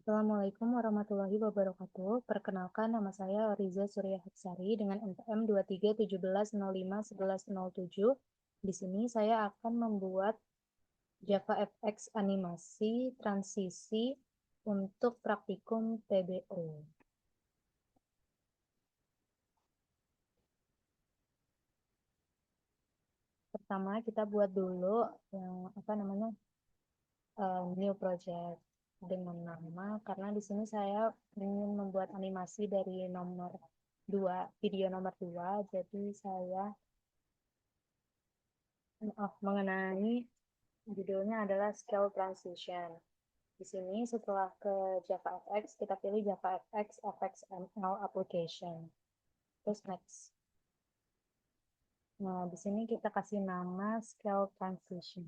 Assalamualaikum warahmatullahi wabarakatuh. Perkenalkan, nama saya Riza Surya Hapsari dengan NPM 2317051107. Di sini saya akan membuat Java FX animasi transisi untuk praktikum TBO. Pertama, kita buat dulu yang apa namanya new project dengan nama, karena di sini saya ingin membuat animasi dari nomor 2, video nomor 2. Jadi saya mengenai judulnya adalah scale transition. Di sini setelah ke JavaFX, kita pilih JavaFX FXML application. Terus next. Nah, di sini kita kasih nama scale transition.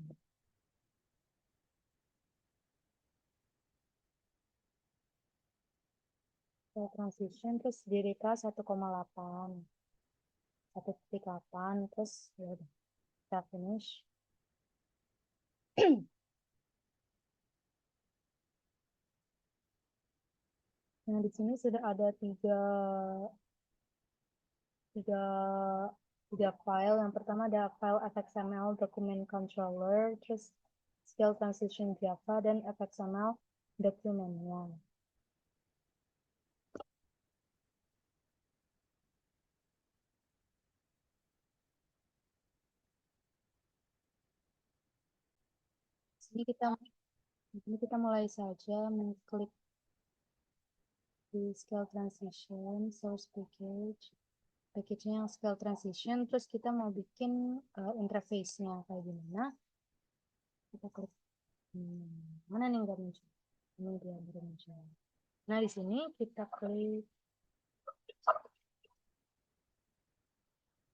Scale transition terus direka 1,8, 1,8, terus ya udah, kita finish. Nah, di sini sudah ada tiga, tiga file. Yang pertama ada file fxml document controller, terus scale transition Java, dan fxml dokumennya. Jadi kita mulai saja mengklik di scale transition, source package, package-nya yang scale transition, terus kita mau bikin interface-nya kayak gimana. Kita klik, mana nih nggak muncul? Ini dia baru muncul. Nah, di sini kita klik.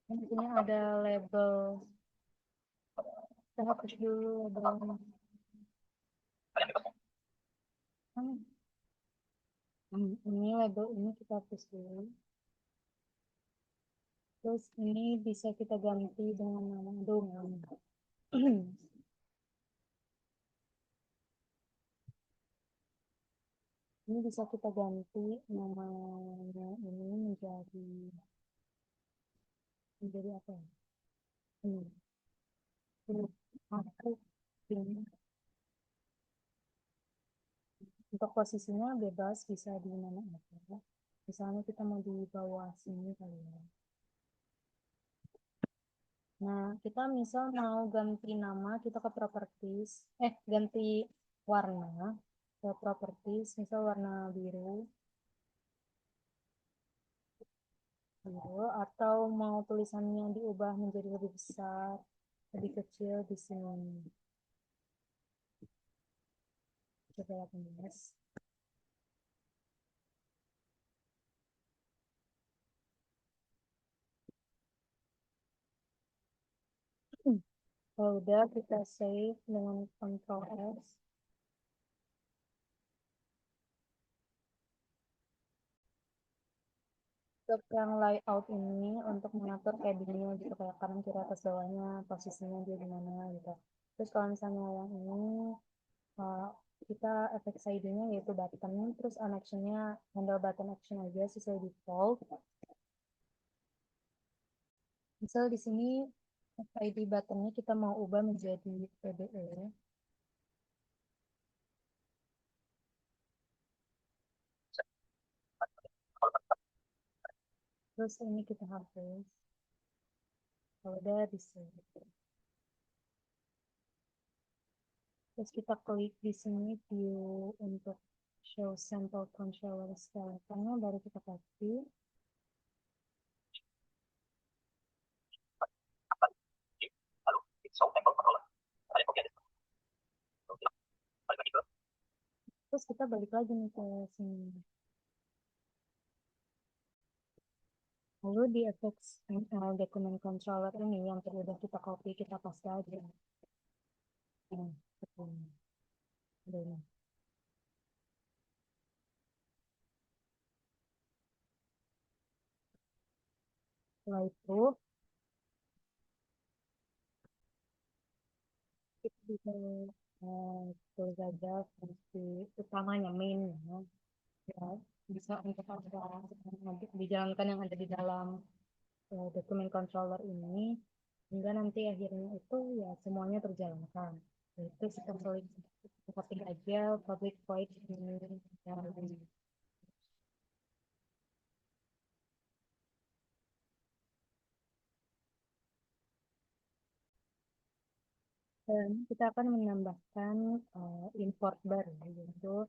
Di sini ada label. Kita hapus dulu labelnya. Ini label ini kita hapus dulu. Terus ini bisa kita ganti dengan nama domain. Ini bisa kita ganti namanya ini menjadi apa ya? Ini. Ini. Aku ini. Untuk posisinya bebas, bisa di mana aja. Misalnya kita mau di bawah sini kali ya. Nah, kita misal mau ganti nama, kita ke properties, ganti warna, ke properties, misal warna biru, atau mau tulisannya diubah menjadi lebih besar, lebih kecil di sini. Coba 18. Kalau udah, kita save dengan Ctrl S. Untuk yang layout ini untuk mengatur paddingnya gitu, kayak kanan kiri atas bawahnya, posisinya dia di mana gitu. Terus kalau misalnya yang ini uh, kita efek ID-nya yaitu button, terus on action-nya handle button action aja sesuai default. Misal di sini ID buttonnya kita mau ubah menjadi PBE. Terus ini kita hapus. Kalau udah di save. Terus kita klik di sini view untuk show sample controller skeletonnya, baru kita copy. Terus kita balik lagi nih ke sini. Lalu di document controller ini yang tadi udah kita copy, kita paste aja. Nah, seperti ini. Setelah itu, kita bisa tulis aja fungsi utamanya mainnya ya bisa untuk dijalankan yang ada di dalam dokumen controller ini hingga nanti akhirnya itu ya semuanya terjalankan. Itu kita klik ketik aja public void ini yang dan kita akan menambahkan import baru yaitu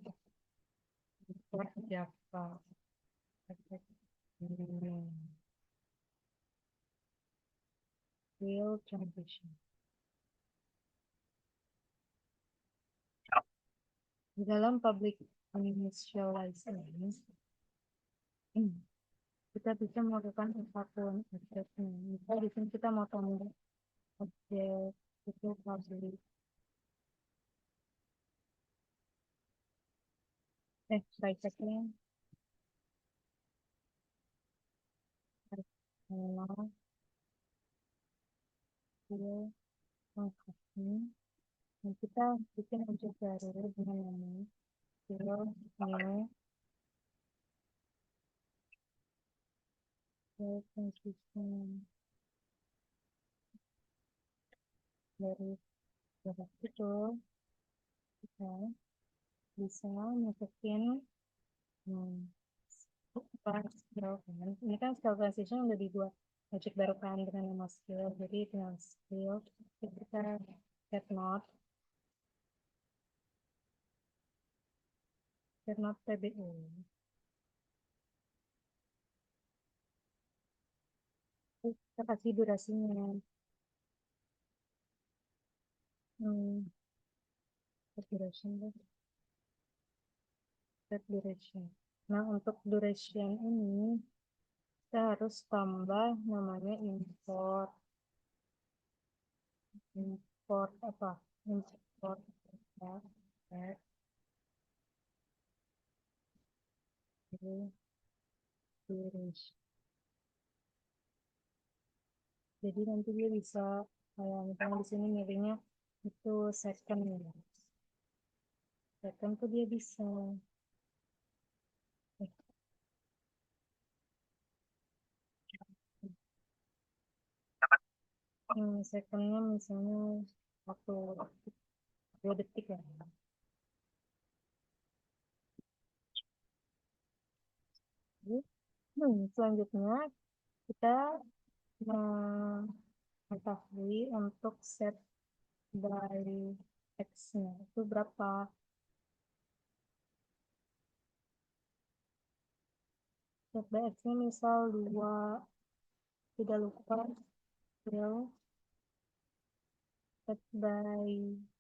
import Java. Hmm, Real transition. Di dalam public initialize ini, kita bisa melakukan apapun objeknya. Misal di sini kita mau tambah objek itu public, private-nya, personal, real, transaction. Dan kita bikin objek baru dengan nama real, new, real transition dari berapa itu kita bisa masukin hmm, skill kan. Ini kan skill transition udah dibuat objek baru kan dengan nama skill. Jadi tinggal skill kita get not TBO. Terus kita kasih durasinya. Hmm, set duration, set duration. Nah, untuk duration ini kita harus tambah namanya import. Import apa? Import ya, set duration. Jadi nanti dia bisa kayak misalnya di sini nyarinya itu second ya. Second tuh dia bisa eh, secondnya misalnya waktu 2 detik ya. Jadi, selanjutnya kita mengetahui untuk set by x-nya itu berapa. Set by x-nya misal 2, tidak lupa skill set by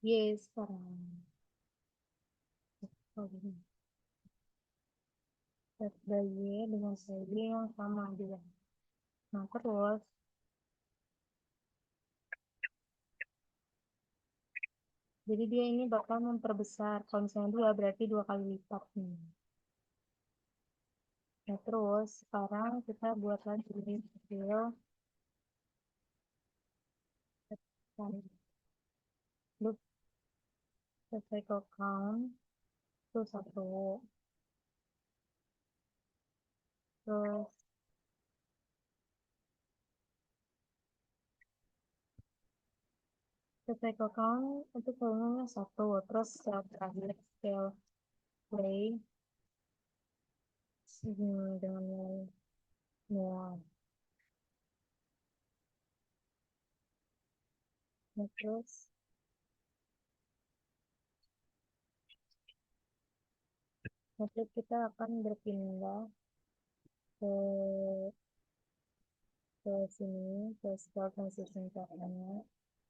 y sekarang. Oh, gini. Set by y dengan y yang sama juga. Nah, terus jadi dia ini bakal memperbesar. Kalau misalnya 2 berarti 2 kali lipat nih. Nah, terus sekarang kita buat lagi skill loop cycle count itu 1. Terus cycle count itu volumenya 1. Terus terakhir scale play dengan nilai nol. Nah, terus nanti kita akan berpindah ke sini ke scale transition caranya.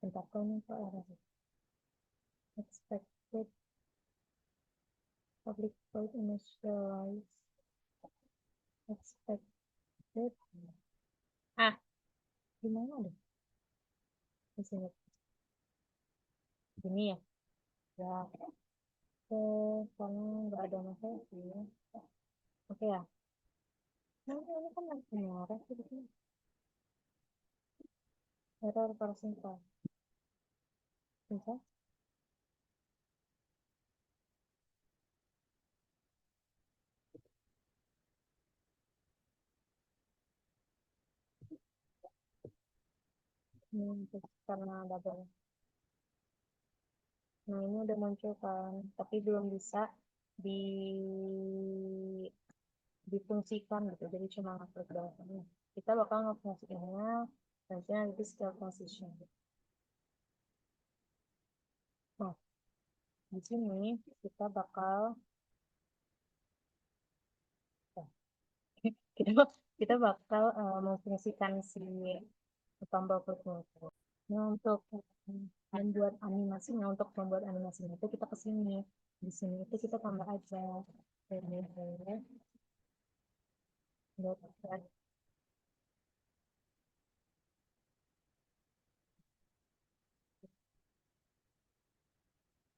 Bentar, kok ini ke arah expected public void initialize expected ah gimana deh di sini gini ya ya karena nggak ada masalah sih ya. Oke ya nanti ini kan masih marah sih di sini error parsing file bisa Ini untuk karena double. Nah, ini udah muncul kan, tapi belum bisa di difungsikan gitu. Jadi cuma ngeklik doang. Kita bakal ngefungsikannya nanti di skill transition. Nah, di sini kita bakal kita kita bakal memfungsikan si tombol klik ini. Nah, untuk membuat animasinya, untuk membuat animasinya itu kita ke sini. Di sini itu kita tambah aja. Dot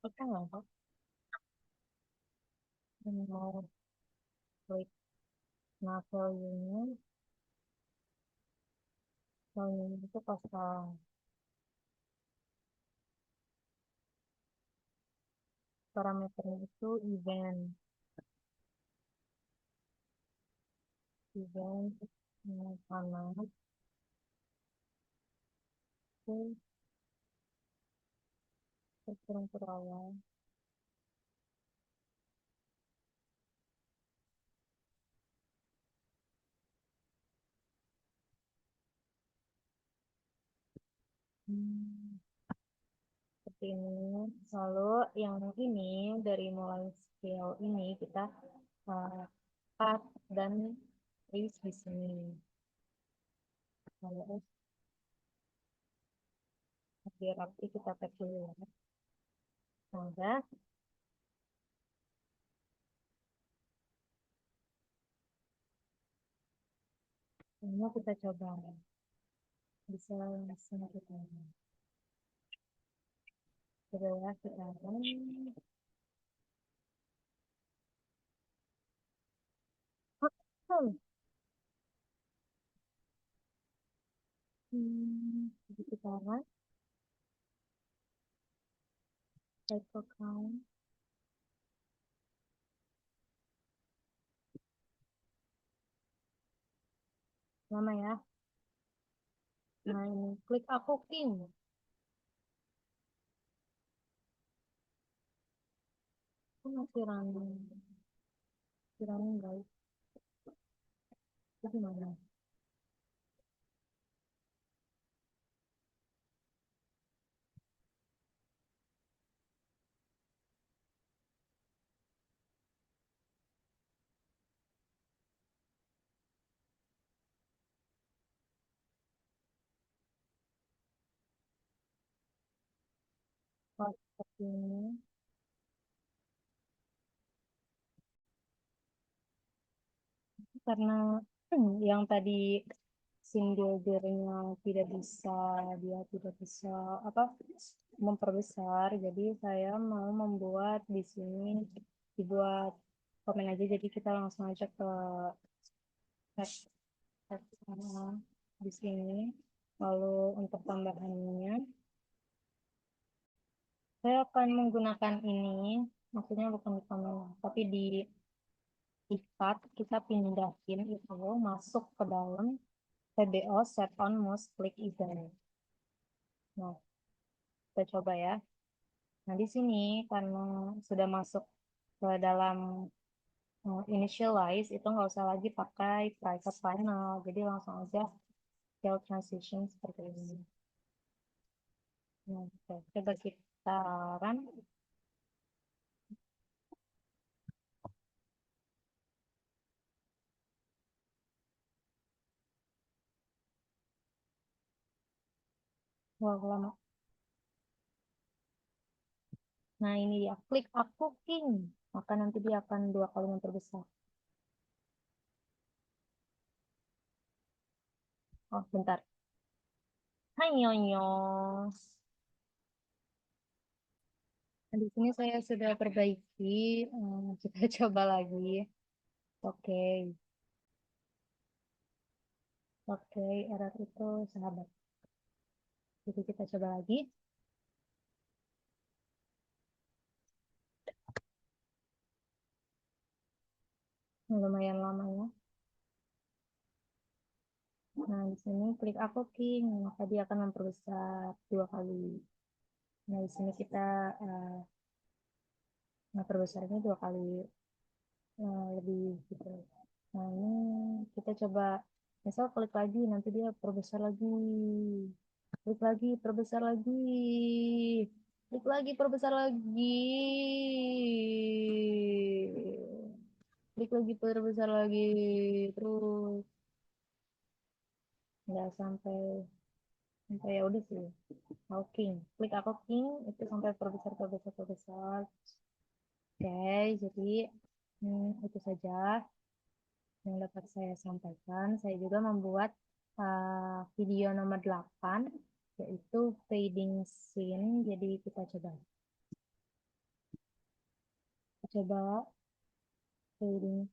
kita nggak mau klik nah value itu kosong. Parameternya itu event sama itu terkurung awal. Hmm, seperti ini. Lalu yang ini dari mulai scale ini kita uh, cut dan paste di sini. Lalu biar rapi kita tag dulu ya. Nah, udah. Ini kita coba bisa langsung kita coba ya kita jadi kita cycle count lama ya. Nah ini klik aku king. Aku masih running. Masih running guys. Itu gimana? Oh, seperti ini. Karena yang tadi single buildernya tidak bisa, dia tidak bisa apa memperbesar. Jadi saya mau membuat di sini dibuat komen aja. Jadi kita langsung aja ke teks teks di sini. Lalu untuk tambahannya, saya akan menggunakan ini, maksudnya bukan di komen, tapi di ikat kita pindahin itu masuk ke dalam PBO set on most click event. Nah, kita coba ya. Nah, di sini karena sudah masuk ke dalam initialize, itu nggak usah lagi pakai private final. Jadi langsung aja scale transition seperti ini. Nah, oke. Coba kita run. Wah, lama. Nah, ini dia. Klik aku king. Maka nanti dia akan dua kali memperbesar. Oh, bentar. Hai, Nyonyo. Nah, di sini saya sudah perbaiki. Kita coba lagi. Oke, oke, error itu sahabat. Jadi kita coba lagi. Lumayan lama ya. Nah, di sini klik aku king, maka dia akan memperbesar 2 kali. Nah, di sini kita memperbesarnya 2 kali lebih gitu. Nah, ini kita coba, misal klik lagi, nanti dia perbesar lagi. Klik lagi, perbesar lagi. Klik lagi, perbesar lagi. Klik lagi, perbesar lagi. Terus nggak sampai sampai ya udah sih. Aku king, klik aku king itu sampai perbesar perbesar perbesar. Oke, jadi itu saja yang dapat saya sampaikan. Saya juga membuat video nomor 8 yaitu fading scene. Jadi kita coba fading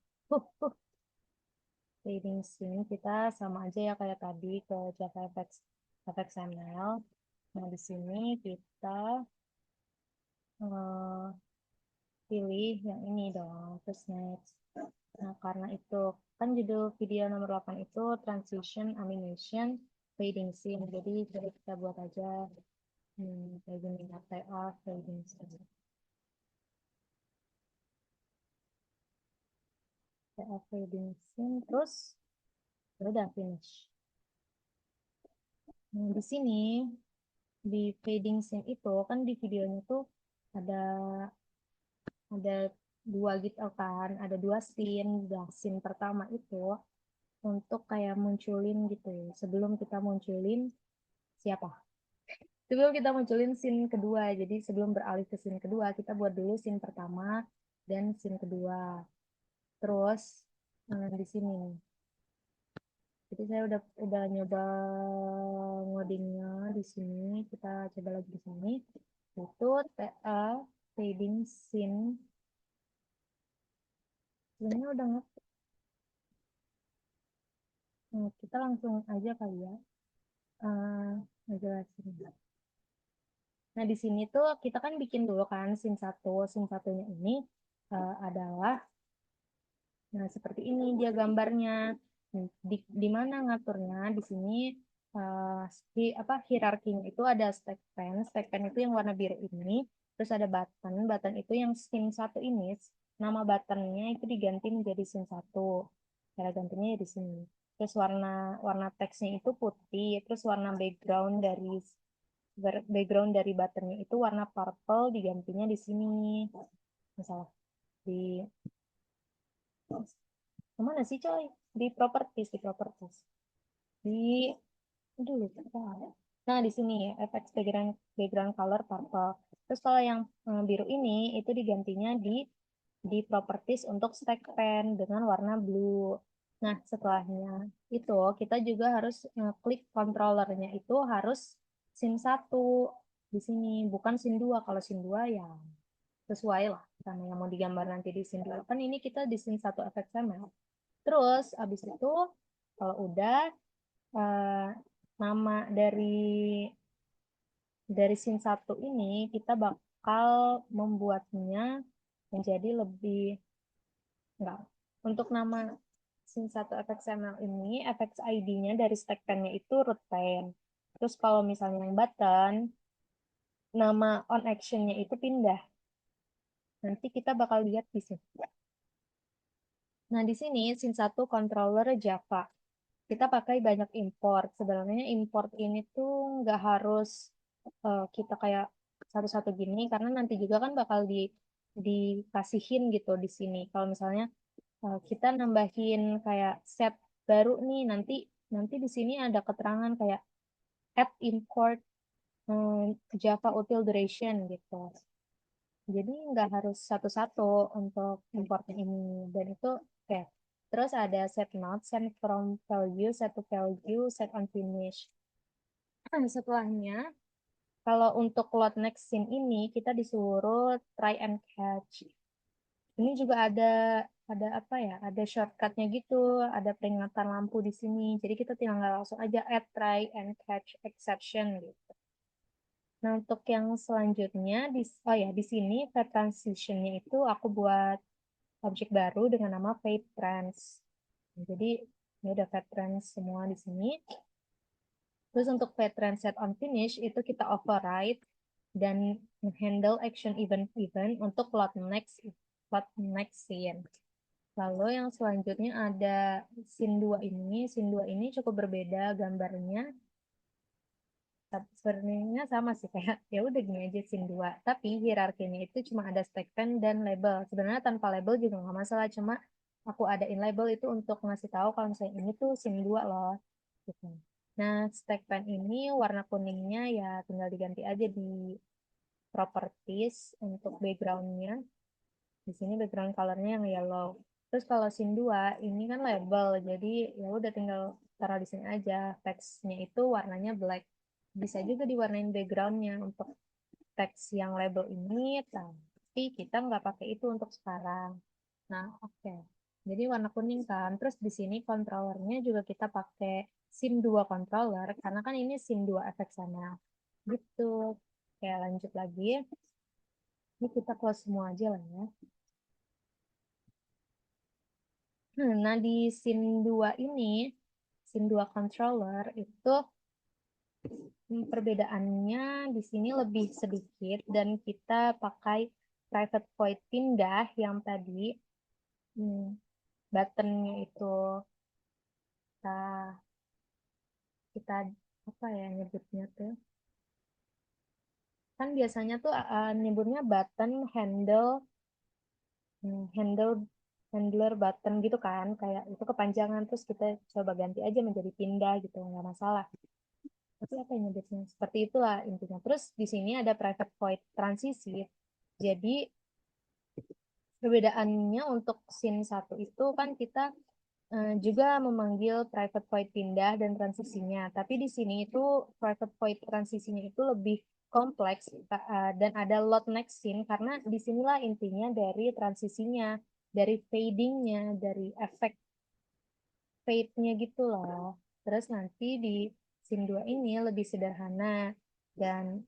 fading scene kita sama aja ya kayak tadi ke JavaFX FXML. Nah, di sini kita eh, pilih yang ini dong, terus next. Nah, karena itu kan judul video nomor 8 itu transition animation fading scene. Jadi kita buat aja kayak gini, TA fading scene. TA fading scene, terus ya udah finish. Nah, di sini di fading scene itu kan di videonya tuh ada ada dua gitu kan, ada 2 scene. Nah, scene pertama itu untuk kayak munculin gitu ya. Sebelum kita munculin siapa? Sebelum kita munculin scene kedua. Jadi sebelum beralih ke scene kedua, kita buat dulu scene pertama dan scene kedua. Terus di sini. Jadi saya udah nyoba ngodingnya di sini. Kita coba lagi di sini. Itu TA fading scene. Sebenarnya udah ngerti. Kita langsung aja kali ya. Ngejelasin. Nah, di sini tuh kita kan bikin dulu kan scene 1. Scene satunya ini adalah seperti ini dia gambarnya. Di mana ngaturnya? Di sini apa hierarkinya itu ada stack pen. Stack pen itu yang warna biru ini. Terus ada button. Button itu yang scene 1 ini. Nama buttonnya itu diganti menjadi scene 1. Cara gantinya ya di sini. Terus warna warna teksnya itu putih. Terus warna background dari buttonnya itu warna purple, digantinya di sini. Misalnya di kemana sih coy? Di properties di dulu apa ada. Nah, di sini efek background color purple. Terus kalau yang biru ini itu digantinya di properties untuk stack pen dengan warna blue. Nah, setelahnya itu kita juga harus klik controllernya itu harus scene 1 di sini, bukan scene 2. Kalau scene 2 ya sesuai lah sama yang mau digambar nanti di scene 2. Kan ini kita di scene 1 FXML. Terus abis itu kalau udah eh, nama dari scene 1 ini kita bakal membuatnya menjadi lebih enggak. Untuk nama scene 1 FXML ini, FX ID-nya dari stack pen-nya itu root pen. Terus kalau misalnya yang button, nama on action-nya itu pindah. Nanti kita bakal lihat di sini. Nah, di sini scene 1 controller Java. Kita pakai banyak import. Sebenarnya import ini tuh nggak harus kita kayak satu-satu gini, karena nanti juga kan bakal dikasihin gitu di sini. Kalau misalnya kita nambahin kayak set baru nih, nanti nanti di sini ada keterangan kayak add import Java util duration gitu. Jadi nggak harus satu-satu untuk importnya ini. Dan itu oke. Terus ada set not, set from value, set to value, set on finish. Setelahnya, kalau untuk load next scene ini, kita disuruh try and catch. Ini juga ada apa ya? Ada shortcutnya gitu, ada peringatan lampu di sini. Jadi kita tinggal langsung aja add try and catch exception gitu. Nah, untuk yang selanjutnya oh ya di sini fade transitionnya itu aku buat objek baru dengan nama fade trans. Jadi Ini udah veteran semua di sini. Terus untuk veteran set on finish itu kita override dan handle action event-event untuk load next scene. Lalu yang selanjutnya ada scene 2 ini. Scene 2 ini cukup berbeda gambarnya. Tapi sebenarnya sama sih kayak ya udah gini aja scene 2. Tapi hierarkinya itu cuma ada stack pen dan label. Sebenarnya tanpa label juga nggak masalah, cuma aku adain label itu untuk ngasih tahu kalau misalnya ini tuh scene 2 loh. Gitu. Nah, stack pen ini warna kuningnya ya tinggal diganti aja di properties untuk backgroundnya. Di sini background colornya yang yellow. Terus kalau scene 2 ini kan label, jadi ya udah tinggal taruh di sini aja. Teksnya itu warnanya black. Bisa juga diwarnain backgroundnya untuk teks yang label ini, tapi kita nggak pakai itu untuk sekarang. Nah, oke. Jadi warna kuning kan. Terus di sini controllernya juga kita pakai scene 2 controller, karena kan ini scene 2 efek sana. Gitu. Oke, lanjut lagi. Ini kita close semua aja lah ya. Nah, di scene 2 ini, scene 2 controller itu perbedaannya di sini lebih sedikit dan kita pakai private void pindah yang tadi buttonnya itu kita, kita apa ya nyebutnya tuh, kan biasanya tuh nyebutnya button handle handle handler button gitu kan, kayak itu kepanjangan, terus kita coba ganti aja menjadi pindah gitu, nggak masalah. Tapi apa yang nyebutnya seperti itulah intinya. Terus di sini ada private void transisi. Jadi perbedaannya untuk scene satu itu kan kita juga memanggil private void pindah dan transisinya. Tapi di sini itu private void transisinya itu lebih kompleks, dan ada lot next scene karena disinilah intinya dari transisinya, dari fadingnya, dari efek fade-nya gitu loh. Terus nanti di scene 2 ini lebih sederhana dan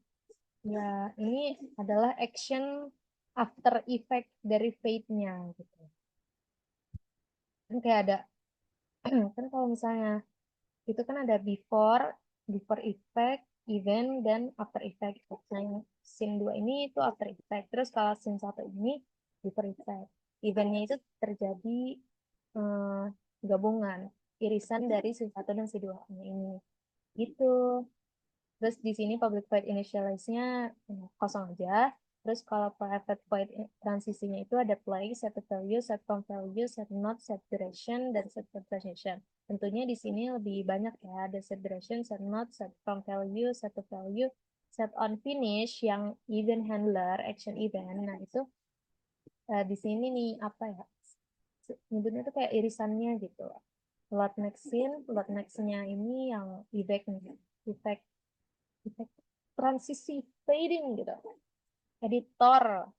ya ini adalah action after effect dari fade-nya gitu. Kan kayak ada kan kalau misalnya itu kan ada before, before effect, event, dan after effect. Nah, yang scene 2 ini itu after effect. Terus kalau scene satu ini before effect. Eventnya itu terjadi eh, gabungan, irisan dari scene satu dan scene 2 ini. Gitu. Terus di sini public void initialize-nya kosong aja. Terus kalau private void transisinya itu ada place, set value, set from value, set not, set duration, dan set preposition. Tentunya di sini lebih banyak ya. Ada set duration, set not, set from value, set to value, set on finish yang event handler, action event. Nah itu di sini nih apa ya? Nyebutnya tuh kayak irisannya gitu. Load next scene, load next-nya ini yang effect nih. Effect efek transisi fading gitu, editor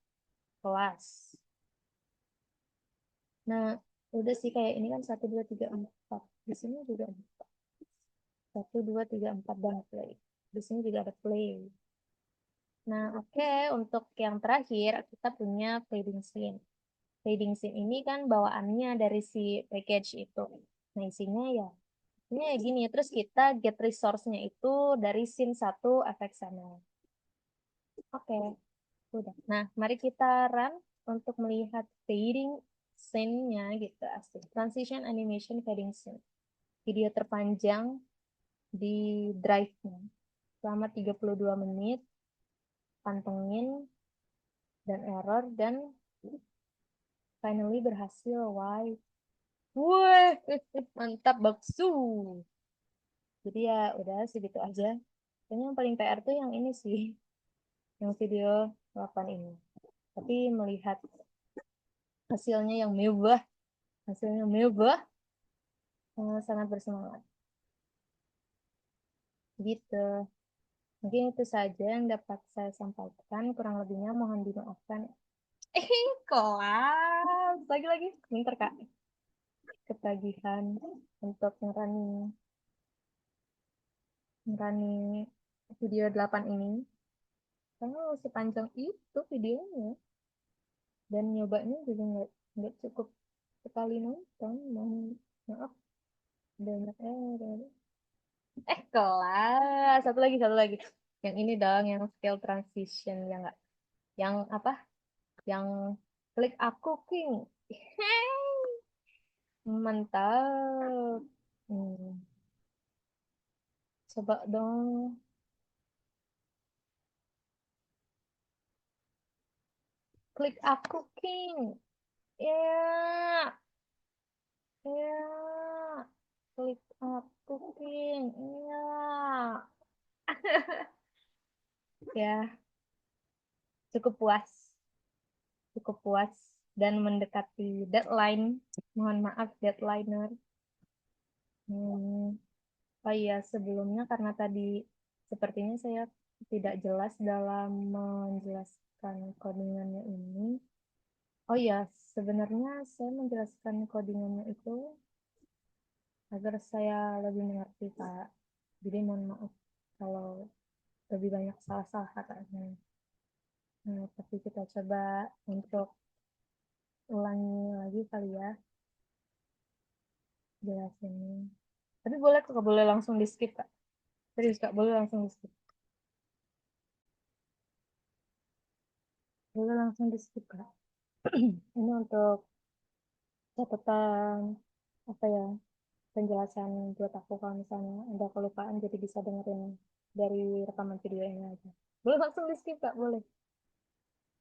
kelas. Nah udah sih kayak ini kan 1 2 3 4, di sini juga 1 2 3 4 dan play, di sini juga ada play. Nah oke, untuk yang terakhir kita punya fading scene. Fading scene ini kan bawaannya dari si package itu. Nah isinya ya ini kayak gini, terus kita get resource-nya itu dari scene 1 efek sana. Oke, udah. Nah, mari kita run untuk melihat fading scene-nya gitu. Asik. Transition animation fading scene. Video terpanjang di drive-nya. Selama 32 menit, pantengin dan error, dan finally berhasil. Why? Wah, mantap baksu. Jadi ya udah segitu aja. Kayaknya yang paling PR tuh yang ini sih, yang video 8 ini. Tapi melihat hasilnya yang mewah, hasilnya mewah, sangat bersemangat. Gitu. Mungkin itu saja yang dapat saya sampaikan. Kurang lebihnya mohon dimaafkan. Kelas. Lagi-lagi. Bentar, Kak. Ketagihan untuk ngerani video 8 ini. Karena sepanjang itu videonya. Dan nyobanya juga nggak cukup sekali nonton. Mohon maaf. Kelas. Satu lagi. Yang ini dong, yang scale transition, yang enggak. Yang apa? Yang klik aku, King. Mantap. Hmm, coba dong. Klik aku, King. Ya, ya. Klik aku, King. Ya. Ya, cukup puas. Cukup puas dan mendekati deadline. Mohon maaf, deadlineer. Hmm. Oh iya, sebelumnya karena tadi sepertinya saya tidak jelas dalam menjelaskan codingannya ini. Oh iya, sebenarnya saya menjelaskan codingannya itu agar saya lebih mengerti, Pak. Jadi mohon maaf kalau lebih banyak salah-salah katanya. Nah, tapi kita coba untuk ulangi lagi kali ya jelasinnya. Tapi boleh kok, boleh langsung di skip, Kak. Serius, Kak, boleh langsung di skip. Boleh langsung di skip, Kak. Ini untuk catatan apa ya, penjelasan buat aku kalau misalnya ada kelupaan jadi bisa dengerin dari rekaman video ini aja. Boleh langsung di skip, Kak, boleh.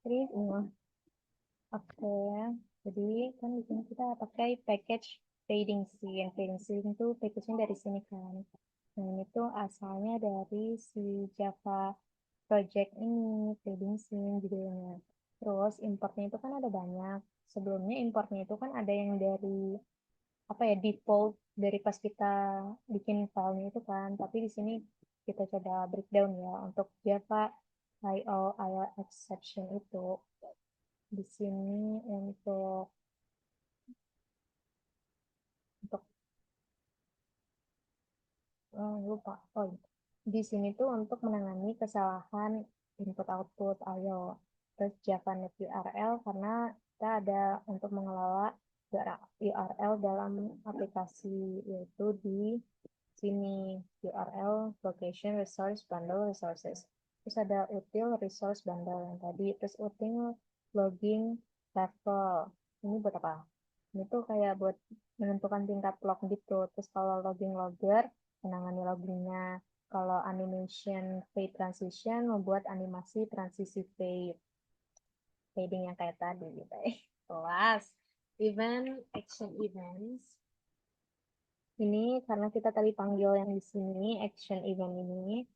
Terus ini oke, jadi kan di sini kita pakai package trading scene. Trading scene itu package-nya dari sini kan. Nah, ini tuh asalnya dari si Java project ini, trading scene judulnya. Terus importnya itu kan ada banyak. Sebelumnya importnya itu kan ada yang dari apa ya, default dari pas kita bikin filenya itu kan. Tapi di sini kita coba breakdown ya untuk Java IO IO exception itu. Di sini untuk lupa. Oh, iya. Di sini tuh untuk menangani kesalahan input output I/O. Terus JavaNet URL karena kita ada untuk mengelola URL dalam aplikasi, yaitu di sini URL location resource bundle resources. Terus ada util resource bundle yang tadi. Terus util logging level. Ini buat apa? Ini tuh kayak buat menentukan tingkat log gitu. Terus kalau logging logger menangani loggingnya. Kalau animation fade transition membuat animasi transisi fading yang kayak tadi gitu ya. Kelas event action events ini karena kita tadi panggil yang di sini action event ini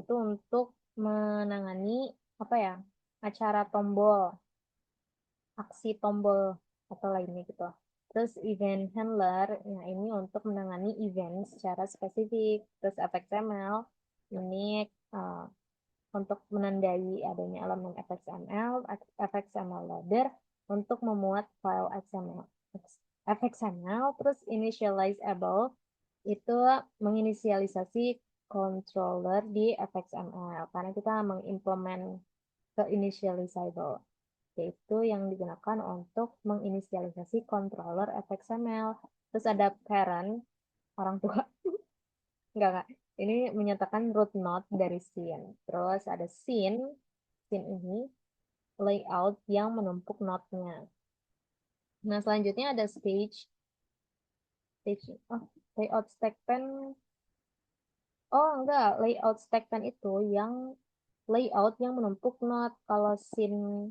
tuh untuk menangani apa ya, acara tombol, aksi tombol atau lainnya gitu. Terus event handler, ya ini untuk menangani event secara spesifik. Terus FXML ini uh, untuk menandai adanya elemen FXML, FXML loader untuk memuat file XML. FXML, terus initializable itu menginisialisasi controller di FXML karena kita mengimplement ke initializable, yaitu yang digunakan untuk menginisialisasi controller FXML. Terus ada parent, orang tua. Enggak. Ini menyatakan root node dari scene. Terus ada scene ini layout yang menumpuk node-nya. Nah, selanjutnya ada oh, layout stack pen. Oh, enggak, layout stack pen itu yang layout yang menumpuk node. Kalau scene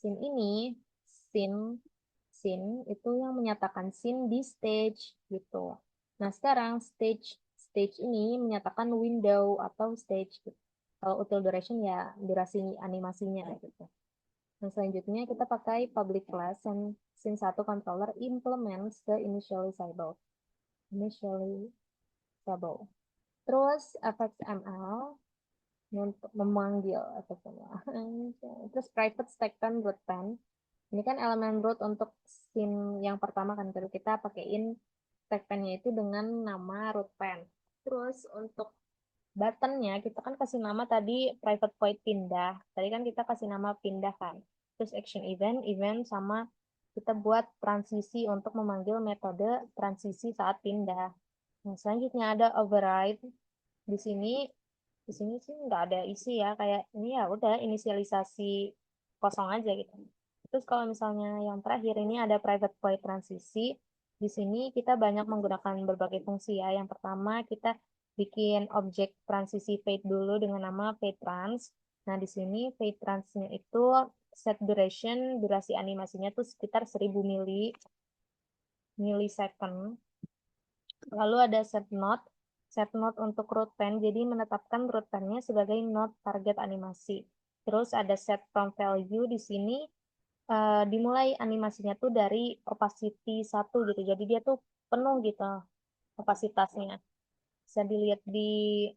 ini, scene scene itu yang menyatakan scene di stage gitu. Nah, sekarang stage stage ini menyatakan window atau stage gitu. Kalau util duration ya durasi animasinya gitu. Nah, selanjutnya kita pakai public class yang scene 1 controller implements the initializable. Initializable. Terus fxml untuk memanggil fxml. Terus private stack pen root pen. Ini kan elemen root untuk scene yang pertama kan, kalau kita pakaiin stack pen-nya itu dengan nama root pen. Terus untuk buttonnya kita kan kasih nama tadi private void pindah. Tadi kan kita kasih nama pindah kan. Terus action event, event sama kita buat transisi untuk memanggil metode transisi saat pindah. Nah, selanjutnya ada override. Di sini sih nggak ada isi ya, kayak ini ya udah inisialisasi kosong aja gitu. Terus kalau misalnya yang terakhir ini ada private void transisi. Di sini kita banyak menggunakan berbagai fungsi ya. Yang pertama kita bikin objek transisi fade dulu dengan nama fade trans. Nah, di sini fade transnya itu set duration, durasi animasinya tuh sekitar 1000 millisecond. Lalu ada set node. Set node untuk root pen, jadi menetapkan root pennya sebagai node target animasi. Terus ada set from value di sini dimulai animasinya tuh dari opacity 1 gitu. Jadi dia tuh penuh gitu opasitasnya. Bisa dilihat di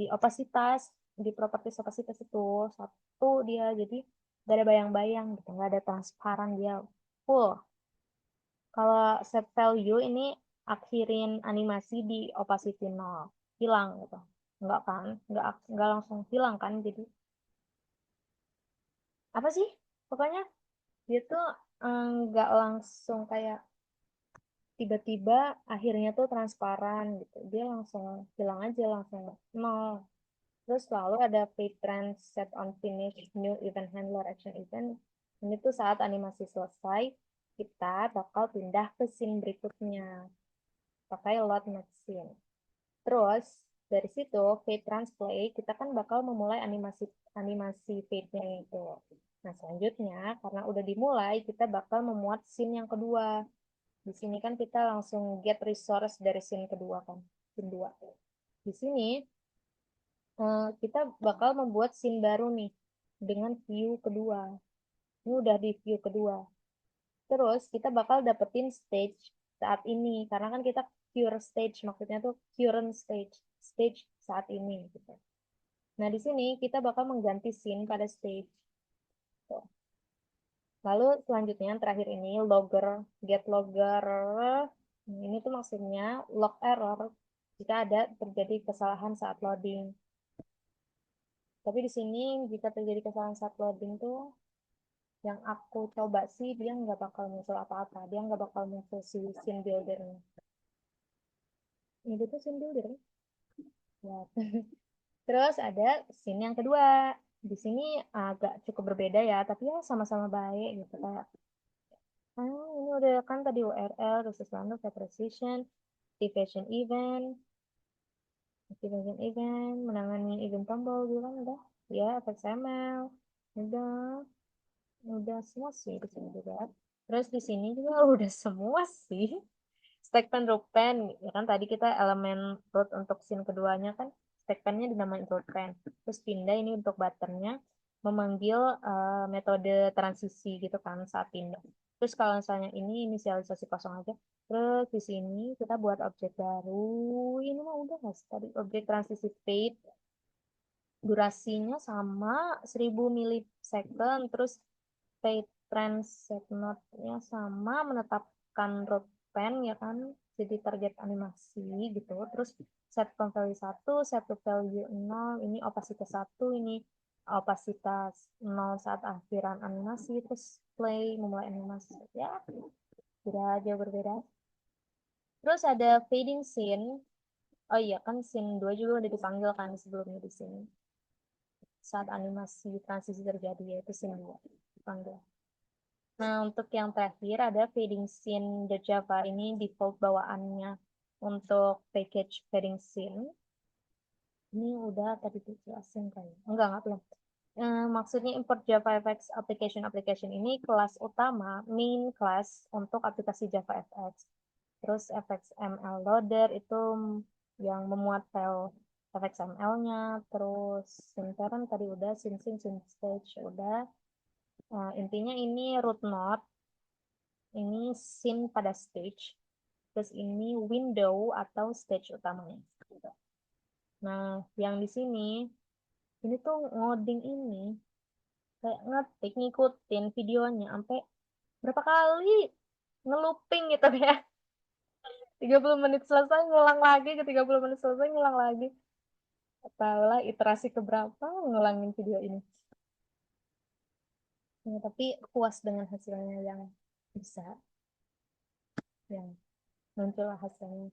opasitas, di properties opasitas itu satu dia. Jadi gak ada bayang-bayang gitu, nggak ada transparan, dia full. Kalau set value ini akhirin animasi di opacity 0, hilang gitu. Enggak kan? Enggak langsung hilang kan? Jadi apa sih? Pokoknya dia tuh enggak langsung kayak tiba-tiba akhirnya tuh transparan gitu. Dia langsung hilang aja, langsung nol. Terus lalu ada fade trend set on finish new event handler action event. Ini tuh saat animasi selesai, kita bakal pindah ke scene berikutnya pakai load next scene. Terus dari situ fade transplay kita kan bakal memulai animasi animasi fade-nya itu. Nah, selanjutnya karena udah dimulai kita bakal memuat scene yang kedua. Di sini kan kita langsung get resource dari scene kedua kan, scene 2. Di sini kita bakal membuat scene baru nih dengan view kedua. Ini udah di view kedua. Terus kita bakal dapetin stage saat ini karena kan kita cure stage, maksudnya tuh current stage, stage saat ini gitu. Nah, di sini kita bakal mengganti scene pada stage. Tuh. Lalu selanjutnya yang terakhir ini logger, get logger. Ini tuh maksudnya log error jika ada terjadi kesalahan saat loading. Tapi di sini jika terjadi kesalahan saat loading tuh yang aku coba sih dia nggak bakal muncul apa-apa. Dia nggak bakal muncul si scene buildernya. Ini tuh scene builder. Ya. Terus ada scene yang kedua. Di sini agak cukup berbeda ya, tapi ya sama-sama baik gitu kayak. Ini udah kan tadi URL, resource lalu precision, activation event, menangani event tombol gitu kan udah. Ya, XML, udah semua sih di sini juga. Terus di sini juga udah semua sih. Stack pen root pen, ya kan tadi kita elemen root untuk scene keduanya kan stack pennya dinamain root pen. Terus pindah ini untuk buttonnya memanggil metode transisi gitu kan saat pindah. Terus kalau misalnya ini inisialisasi kosong aja. Terus di sini kita buat objek baru. Ini mah udah nggak sih tadi objek transisi state. Durasinya sama 1000 milisecond. Terus state transit node-nya sama, menetapkan root pen ya kan, jadi target animasi gitu. Terus set from value 1, set to value 0, ini opasitas 1, ini opasitas 0 saat akhiran animasi, terus play memulai animasi. Ya, beda jauh berbeda. Terus ada fading scene. Oh iya kan scene 2 juga udah dipanggil kan sebelumnya di sini. Saat animasi transisi terjadi yaitu scene 2 dipanggil. Nah, untuk yang terakhir ada fading scene the Java ini default bawaannya untuk package fading scene. Ini udah tadi dijelasin kan? Enggak belum. Maksudnya import Java FX application ini kelas utama, main class untuk aplikasi Java FX. Terus FXML loader itu yang memuat file FXML-nya. Terus scene parent tadi udah, scene stage udah. Intinya ini root node, ini scene pada stage, terus ini window atau stage utamanya. Nah, yang di sini, ini tuh ngoding ini, kayak ngetik, ngikutin videonya, sampai berapa kali ngelooping gitu ya. 30 menit selesai, ngulang lagi, ke 30 menit selesai, ngulang lagi. Apalah, iterasi keberapa ngulangin video ini. Ya, tapi puas dengan hasilnya yang bisa, yang muncul hasilnya.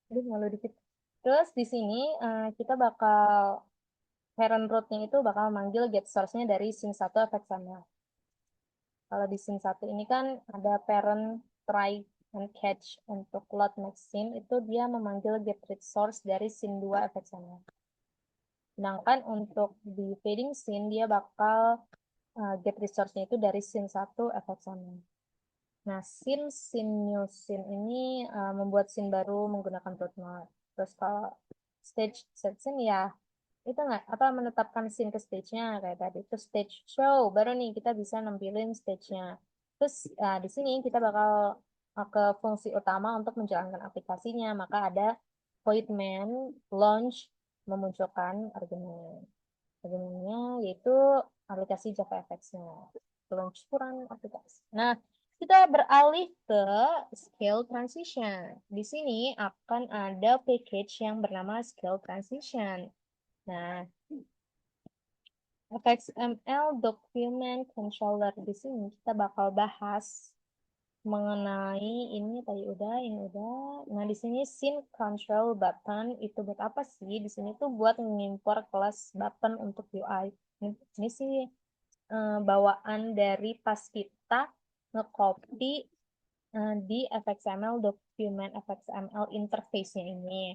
Aduh, malu dikit. Terus di sini kita bakal parent root-nya itu bakal manggil get source-nya dari scene 1 fxml. Kalau di scene 1 ini kan ada parent try and catch untuk load next scene, itu dia memanggil get read source dari scene 2 fxml. Sedangkan untuk di fading scene dia bakal get resource-nya itu dari scene 1 fxml. Nah, scene new scene ini membuat scene baru menggunakan root node. Terus kalau stage set scene ya itu nggak apa menetapkan scene ke stage-nya kayak tadi itu stage show baru nih kita bisa nampilin stage-nya. Terus di sini kita bakal ke fungsi utama untuk menjalankan aplikasinya, maka ada void main launch memunculkan argumennya yaitu aplikasi JavaFX-nya, peluncuran aplikasi. Nah, kita beralih ke scale transition. Di sini akan ada package yang bernama scale transition. Nah, XML document controller di sini kita bakal bahas mengenai ini tadi udah, ini udah. Nah, di sini scene control button itu buat apa sih? Di sini tuh buat mengimpor kelas button untuk UI. Ini sih bawaan dari pas kita nge-copy di FXML document FXML interface-nya ini.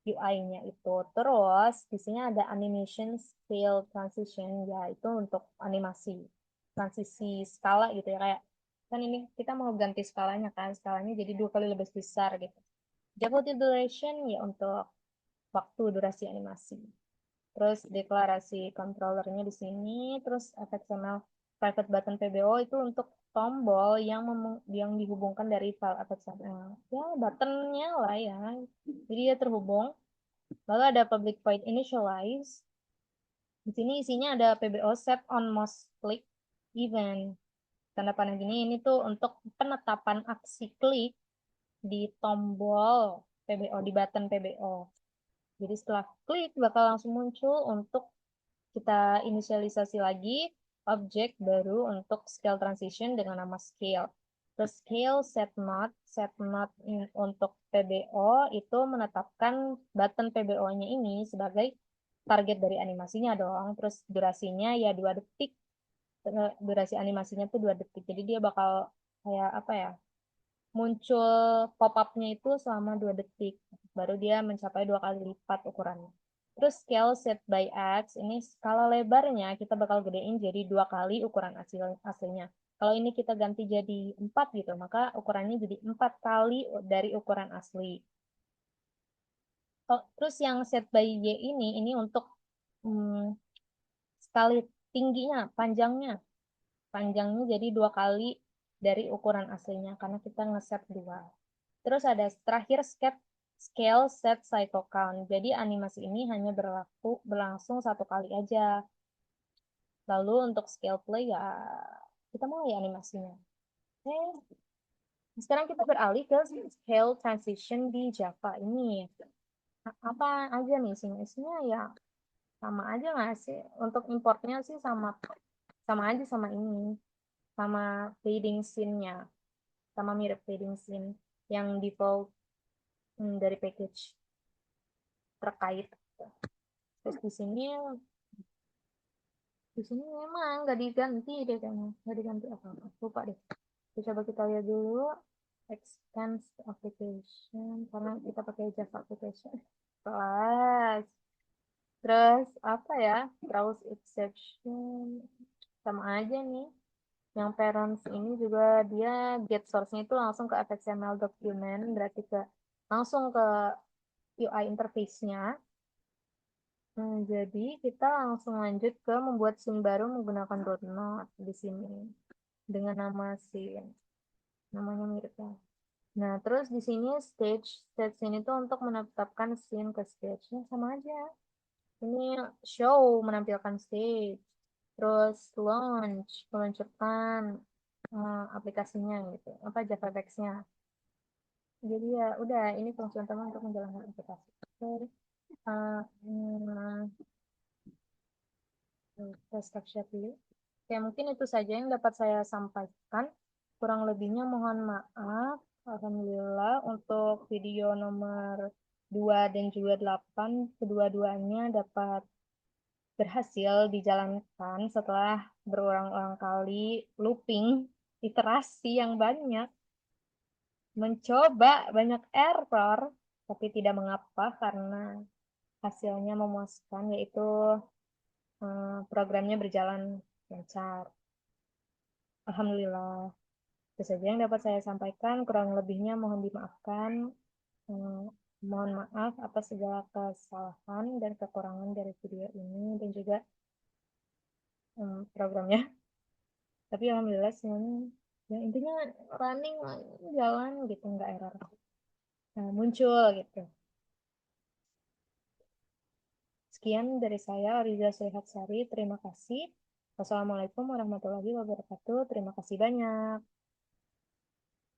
UI-nya itu. Terus di sini ada animation scale transition, ya itu untuk animasi transisi skala gitu ya kayak kan ini kita mau ganti skalanya kan skalanya jadi 2 kali lebih besar gitu. Default duration ya untuk waktu durasi animasi. Terus deklarasi controllernya di sini, terus FXML private button PBO itu untuk tombol yang dihubungkan dari file FXML. Ya, buttonnya lah ya. Jadi dia terhubung. Lalu ada public void initialize. Di sini isinya ada PBO set on most click event. Tanda panah gini ini tuh untuk penetapan aksi klik di tombol PBO di button PBO. Jadi setelah klik bakal langsung muncul untuk kita inisialisasi lagi objek baru untuk scale transition dengan nama scale. Terus scale set node untuk PBO itu menetapkan button PBO-nya ini sebagai target dari animasinya dong. Terus durasinya ya 2 detik. Durasi animasinya tuh 2 detik. Jadi dia bakal kayak apa ya? Muncul pop-up-nya itu selama 2 detik. Baru dia mencapai 2 kali lipat ukurannya. Terus scale set by X, ini skala lebarnya kita bakal gedein jadi 2 kali ukuran aslinya. Kalau ini kita ganti jadi 4 gitu, maka ukurannya jadi 4 kali dari ukuran asli. Terus yang set by Y ini untuk hmm, sekali tingginya, panjangnya. Panjangnya jadi 2 kali dari ukuran aslinya karena kita ngeset 2. Terus ada terakhir scale set cycle count. Jadi animasi ini hanya berlangsung 1 kali aja. Lalu untuk scale play ya kita mulai animasinya. Oke. Sekarang kita beralih ke scale transition di Java ini. Apa aja nih isinya ya sama aja nggak sih? Untuk importnya sih sama sama aja sama ini, sama fading scene-nya, sama mirip fading scene yang default dari package terkait. Terus di sini memang nggak diganti deh kayaknya, nggak diganti apa-apa, lupa deh. Coba kita lihat dulu extend application karena kita pakai Java application kelas. Terus apa ya? Browse exception sama aja nih. Yang parents ini juga dia get source-nya itu langsung ke fxml document, berarti langsung ke UI interface-nya. Jadi kita langsung lanjut ke membuat scene baru menggunakan .NOT di sini dengan nama scene. Namanya mirip ya. Nah, terus di sini stage ini tuh untuk menetapkan scene ke stage-nya sama aja. Ini show menampilkan stage. Terus launch meluncurkan aplikasinya gitu. Apa JavaFX-nya. Jadi ya udah ini fungsi utama untuk menjalankan aplikasi. Oke. Uh, hmm, Kita stop share dulu. Oke, mungkin itu saja yang dapat saya sampaikan. Kurang lebihnya mohon maaf. Alhamdulillah untuk video nomor 2 dan juga 8 kedua-duanya dapat berhasil dijalankan setelah berulang-ulang kali looping, iterasi yang banyak, mencoba banyak error, tapi tidak mengapa karena hasilnya memuaskan, yaitu programnya berjalan lancar. Alhamdulillah. Itu saja yang dapat saya sampaikan. Kurang lebihnya mohon dimaafkan. Hmm, Mohon maaf atas segala kesalahan dan kekurangan dari video ini dan juga programnya. Tapi alhamdulillah semuanya ya intinya running jalan gitu nggak error. Nah, muncul gitu. Sekian dari saya Riza Sari. Terima kasih. Wassalamualaikum warahmatullahi wabarakatuh. Terima kasih banyak.